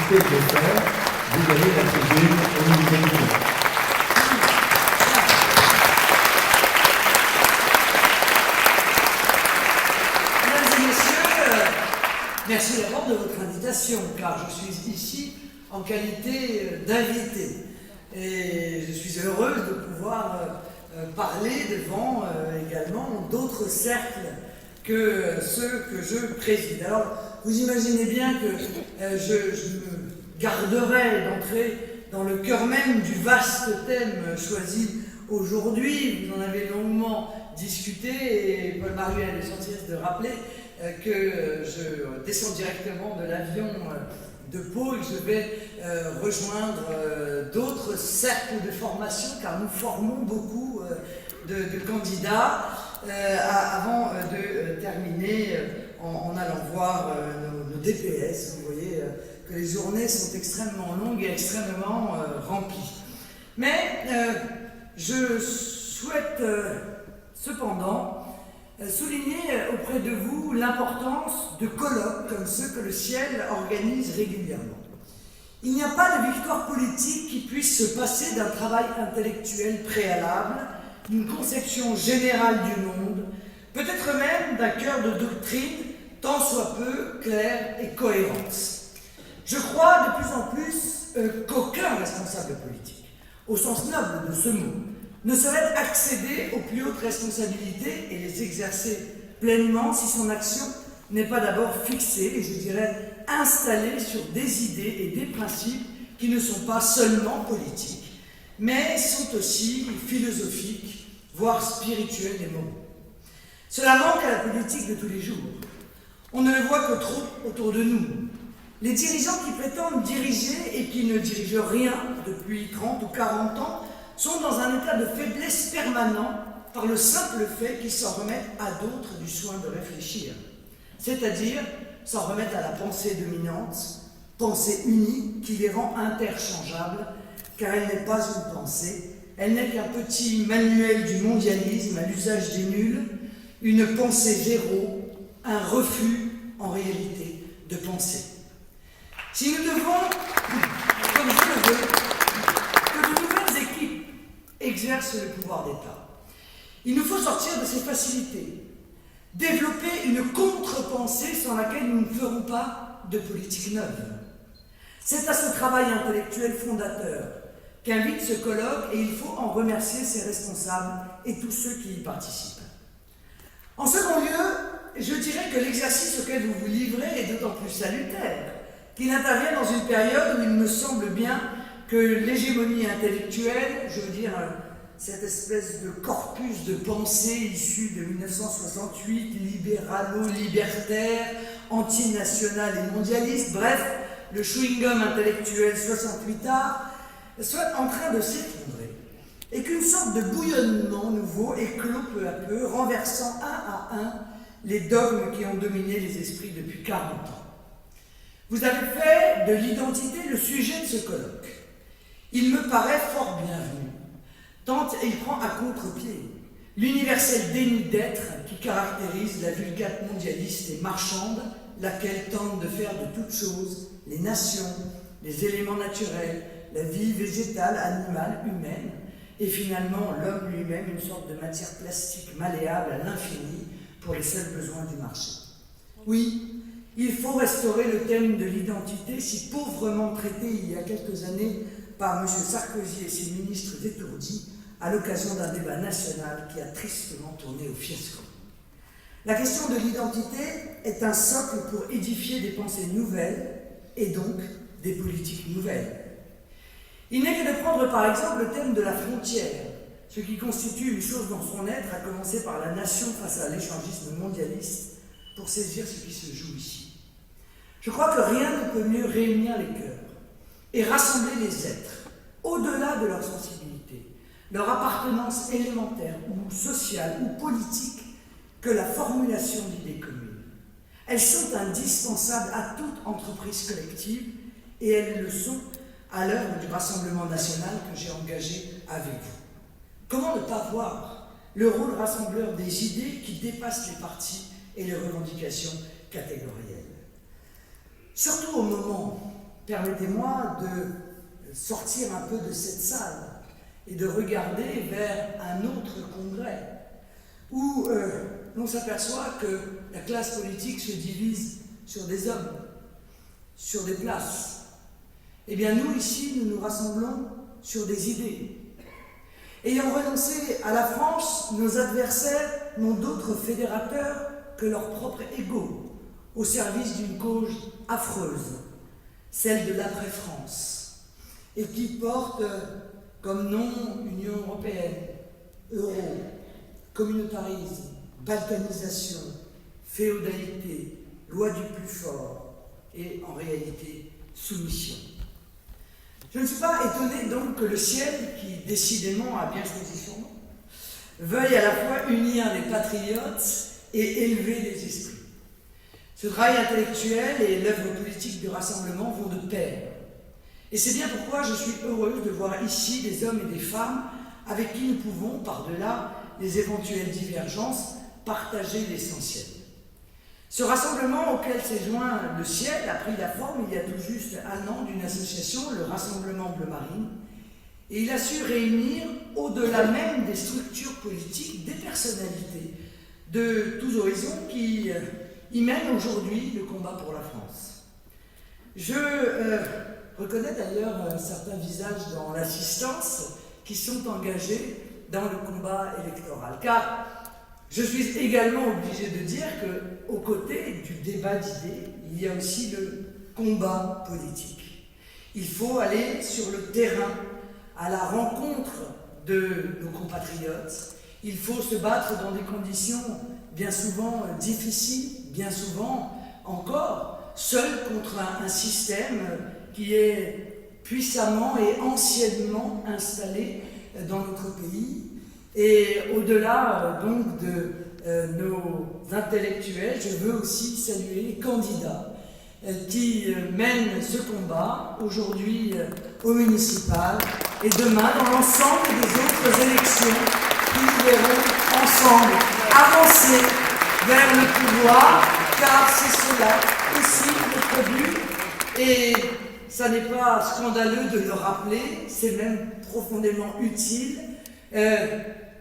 capacité de le faire, vous allez la saisir au niveau. Merci d'abord de votre invitation, car je suis ici en qualité d'invité. Et je suis heureuse de pouvoir parler devant également d'autres cercles que ceux que je préside. Alors, vous imaginez bien que je me garderai d'entrer dans le cœur même du vaste thème choisi aujourd'hui. Vous en avez longuement discuté et Paul-Marie a eu gentillesse de rappeler que je descends directement de l'avion de Pau et je vais rejoindre d'autres cercles de formation, car nous formons beaucoup de candidats avant de terminer en allant voir nos DPS. Vous voyez que les journées sont extrêmement longues et extrêmement remplies. Mais je souhaite cependant souligner auprès de vous l'importance de colloques comme ceux que le ciel organise régulièrement. Il n'y a pas de victoire politique qui puisse se passer d'un travail intellectuel préalable, d'une conception générale du monde, peut-être même d'un cœur de doctrine tant soit peu claire et cohérente. Je crois de plus en plus qu'aucun responsable politique, au sens noble de ce mot, ne saurait accéder aux plus hautes responsabilités et les exercer pleinement si son action n'est pas d'abord fixée et je dirais installée sur des idées et des principes qui ne sont pas seulement politiques, mais sont aussi philosophiques, voire spirituels et moraux. Cela manque à la politique de tous les jours. On ne le voit que trop autour de nous. Les dirigeants qui prétendent diriger et qui ne dirigent rien depuis 30 ou 40 ans sont dans un état de faiblesse permanent par le simple fait qu'ils s'en remettent à d'autres du soin de réfléchir. C'est-à-dire s'en remettre à la pensée dominante, pensée unique qui les rend interchangeables, car elle n'est pas une pensée, elle n'est qu'un petit manuel du mondialisme à l'usage des nuls, une pensée zéro, un refus en réalité de penser. Si nous devons, comme je le veux, que de nouvelles équipes exercent le pouvoir d'État, il nous faut sortir de ces facilités, développer une contre-pensée sans laquelle nous ne ferons pas de politique neuve. C'est à ce travail intellectuel fondateur qu'invite ce colloque et il faut en remercier ses responsables et tous ceux qui y participent. En second lieu, je dirais que l'exercice auquel vous vous livrez est d'autant plus salutaire qu'il intervient dans une période où il me semble bien que l'hégémonie intellectuelle, je veux dire cette espèce de corpus de pensée issu de 1968, libéralo-libertaire, antinational et mondialiste, bref, le chewing-gum intellectuel 68 art, soit en train de s'effondrer, et qu'une sorte de bouillonnement nouveau éclot peu à peu, renversant un à un les dogmes qui ont dominé les esprits depuis 40 ans. Vous avez fait de l'identité le sujet de ce colloque. Il me paraît fort bienvenu, tant il prend à contre-pied l'universel déni d'être qui caractérise la vulgate mondialiste et marchande, laquelle tente de faire de toutes choses les nations, les éléments naturels, la vie végétale, animale, humaine, et finalement l'homme lui-même une sorte de matière plastique malléable à l'infini pour les seuls besoins du marché. Oui, il faut restaurer le thème de l'identité si pauvrement traité il y a quelques années par M. Sarkozy et ses ministres étourdis à l'occasion d'un débat national qui a tristement tourné au fiasco. La question de l'identité est un socle pour édifier des pensées nouvelles et donc des politiques nouvelles. Il n'est que de prendre par exemple le thème de la frontière, ce qui constitue une chose dans son être, à commencer par la nation face à l'échangisme mondialiste, pour saisir ce qui se joue ici. Je crois que rien ne peut mieux réunir les cœurs et rassembler les êtres, au-delà de leur sensibilité, leur appartenance élémentaire ou sociale ou politique, que la formulation d'idées communes. Elles sont indispensables à toute entreprise collective et elles le sont à l'œuvre du Rassemblement national que j'ai engagé avec vous. Comment ne pas voir le rôle rassembleur des idées qui dépassent les partis et les revendications catégorielles? Surtout au moment permettez-moi de sortir un peu de cette salle et de regarder vers un autre congrès où l'on s'aperçoit que la classe politique se divise sur des hommes, sur des places. Eh bien nous ici, nous nous rassemblons sur des idées. Ayant renoncé à la France, nos adversaires n'ont d'autres fédérateurs que leur propre ego, au service d'une cause affreuse, celle de l'après-France, et qui porte comme nom Union européenne, euro, communautarisme, balkanisation, féodalité, loi du plus fort, et en réalité soumission. Je ne suis pas étonné donc que le ciel, qui décidément a bien choisi son nom, veuille à la fois unir les patriotes et élever les esprits. Ce travail intellectuel et l'œuvre politique du rassemblement vont de pair. Et c'est bien pourquoi je suis heureuse de voir ici des hommes et des femmes avec qui nous pouvons, par-delà les éventuelles divergences, partager l'essentiel. Ce rassemblement auquel s'est joint le ciel a pris la forme il y a tout juste un an d'une association, le Rassemblement Bleu Marine, et il a su réunir, au-delà même des structures politiques, des personnalités de tous horizons qui y mènent aujourd'hui le combat pour la France. Je reconnais d'ailleurs certains visages dans l'assistance qui sont engagés dans le combat électoral, car je suis également obligé de dire qu'aux côtés du débat d'idées, il y a aussi le combat politique. Il faut aller sur le terrain, à la rencontre de nos compatriotes. Il faut se battre dans des conditions bien souvent difficiles, bien souvent encore, seul contre un système qui est puissamment et anciennement installé dans notre pays. Et au-delà donc de nos intellectuels, je veux aussi saluer les candidats qui mènent ce combat aujourd'hui au municipal et demain dans l'ensemble des autres élections qui nous verront ensemble avancer vers le pouvoir, car c'est cela aussi notre but. Et ça n'est pas scandaleux de le rappeler, c'est même profondément utile.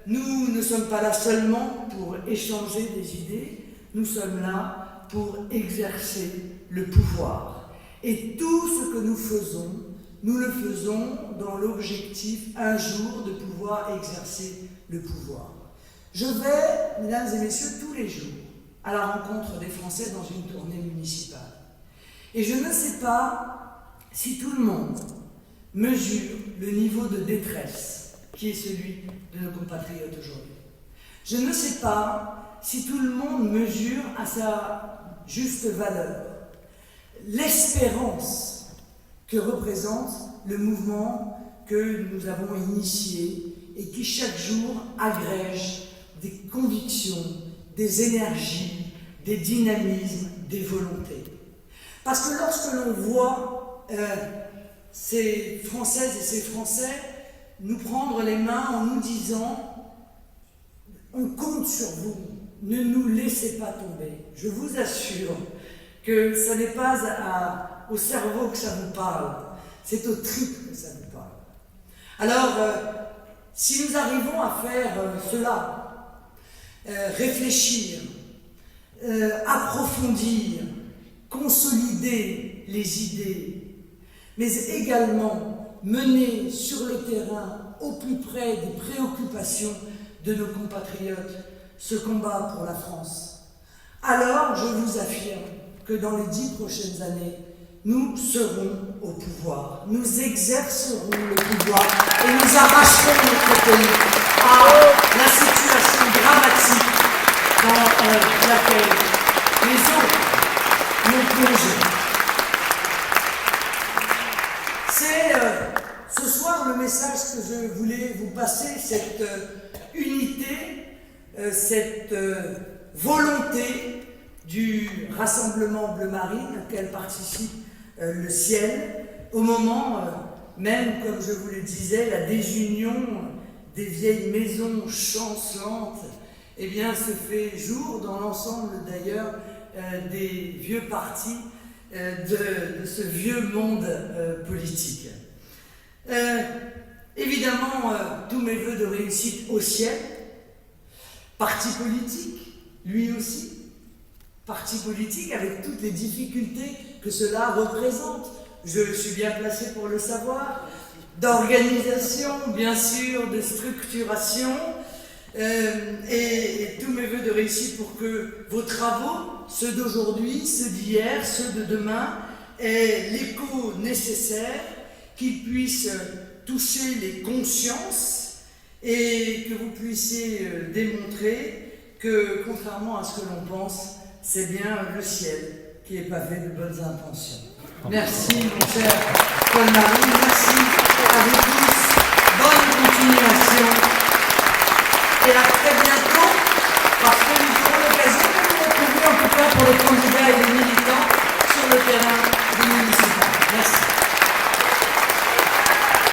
Nous ne sommes pas là seulement pour échanger des idées, nous sommes là pour exercer le pouvoir. Et tout ce que nous faisons, nous le faisons dans l'objectif un jour de pouvoir exercer le pouvoir. Je vais, mesdames et messieurs, tous les jours à la rencontre des Français dans une tournée municipale. Et je ne sais pas si tout le monde mesure le niveau de détresse qui est celui de nos compatriotes aujourd'hui. Je ne sais pas si tout le monde mesure à sa juste valeur l'espérance que représente le mouvement que nous avons initié et qui chaque jour agrège des convictions, des énergies, des dynamismes, des volontés. Parce que lorsque l'on voit ces Françaises et ces Français nous prendre les mains en nous disant « on compte sur vous, ne nous laissez pas tomber ». Je vous assure que ce n'est pas au cerveau que ça vous parle, c'est aux tripes que ça vous parle. Alors, si nous arrivons à faire cela, réfléchir, approfondir, consolider les idées, mais également mener sur le terrain, au plus près des préoccupations de nos compatriotes, ce combat pour la France. Alors, je vous affirme que dans les 10 prochaines années, nous serons au pouvoir, nous exercerons le pouvoir et nous arracherons notre pays à la situation dramatique dans laquelle les autres nous plongent. C'est ce soir le message que je voulais vous passer, cette unité, cette volonté du Rassemblement Bleu Marine auquel participe le ciel, au moment même, comme je vous le disais, la désunion des vieilles maisons chancelantes, eh bien, se fait jour dans l'ensemble d'ailleurs des vieux partis de ce vieux monde politique. Évidemment, tous mes voeux de réussite au ciel. Parti politique, lui aussi. Parti politique avec toutes les difficultés que cela représente. Je suis bien placé pour le savoir. D'organisation, bien sûr, de structuration. Et tous mes voeux de réussite pour que vos travaux, ceux d'aujourd'hui, ceux d'hier, ceux de demain, aient l'écho nécessaire, qu'ils puissent toucher les consciences et que vous puissiez démontrer que, contrairement à ce que l'on pense, c'est bien le ciel qui est pavé de bonnes intentions. Merci, mon cher Paul-Marie, merci à vous tous, bonne continuation. Et à très bientôt, parce que nous aurons l'occasion de nous retrouver, en tout cas pour les candidats et les militants, sur le terrain du municipal. Merci.